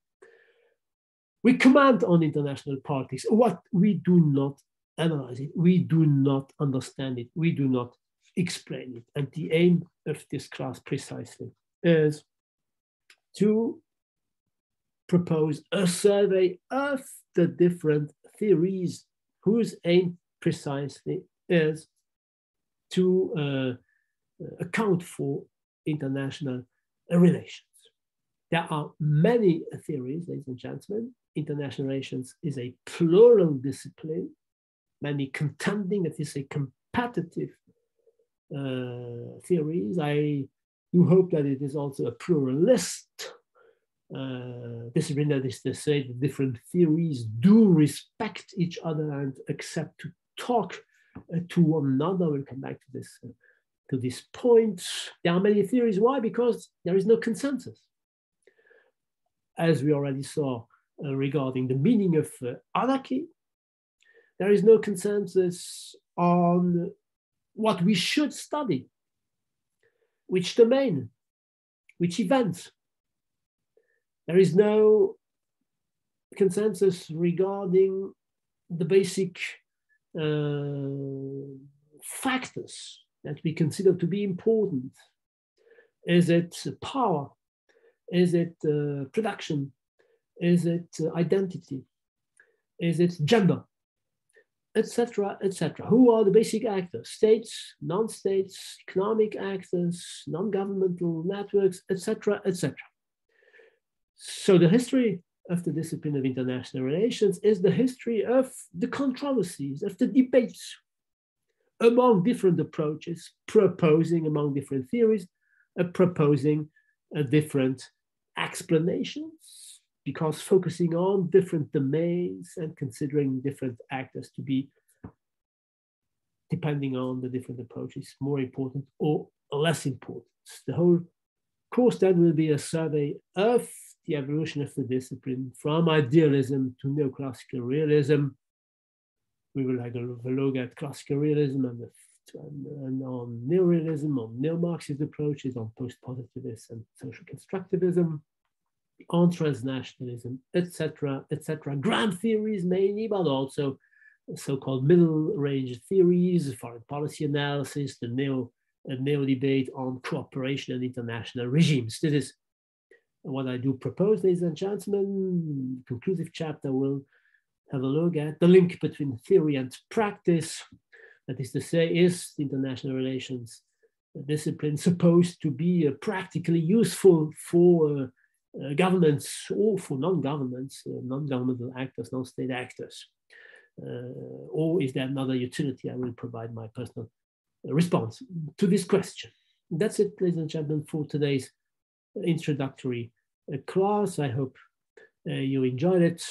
we comment on international politics. What we do not analyze it, we do not understand it, we do not explain it. And the aim of this class precisely is to propose a survey of the different theories whose aim precisely is to account for international relations. There are many theories, ladies and gentlemen. International relations is a plural discipline, many contending, it is a competitive theories. I do hope that it is also a pluralist discipline, that is to say, the different theories do respect each other and accept to talk to one another. We'll come back to this point. There are many theories. Why? Because there is no consensus. As we already saw regarding the meaning of anarchy, there is no consensus on what we should study, which domain, which events. There is no consensus regarding the basic factors that we consider to be important. Is it power? Is it production? Is it identity? Is it gender? Etc., etc. Who are the basic actors? States, non-states, economic actors, non-governmental networks, etc., etc. So the history of the discipline of international relations is the history of the controversies, of the debates among different approaches, proposing among different theories, proposing different explanations, because focusing on different domains and considering different actors to be, depending on the different approaches, more important or less important. The whole course then will be a survey of the evolution of the discipline from idealism to neoclassical realism. We will have a look at classical realism and on neorealism, on neo-Marxist approaches, on post-positivism and social constructivism, on transnationalism, etc., etc. Grand theories mainly, but also so-called middle-range theories, foreign policy analysis, the neo debate on cooperation and international regimes. This is what I do propose, ladies and gentlemen. Conclusive chapter will have a look at the link between theory and practice. That is to say, is international relations discipline supposed to be practically useful for governments or for non-governments, non-governmental actors, non-state actors? Or is there another utility? I will provide my personal response to this question. That's it, ladies and gentlemen, for today's introductory class. I hope you enjoyed it.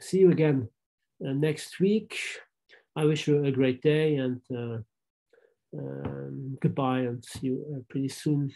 See you again next week. I wish you a great day, and goodbye, and see you pretty soon.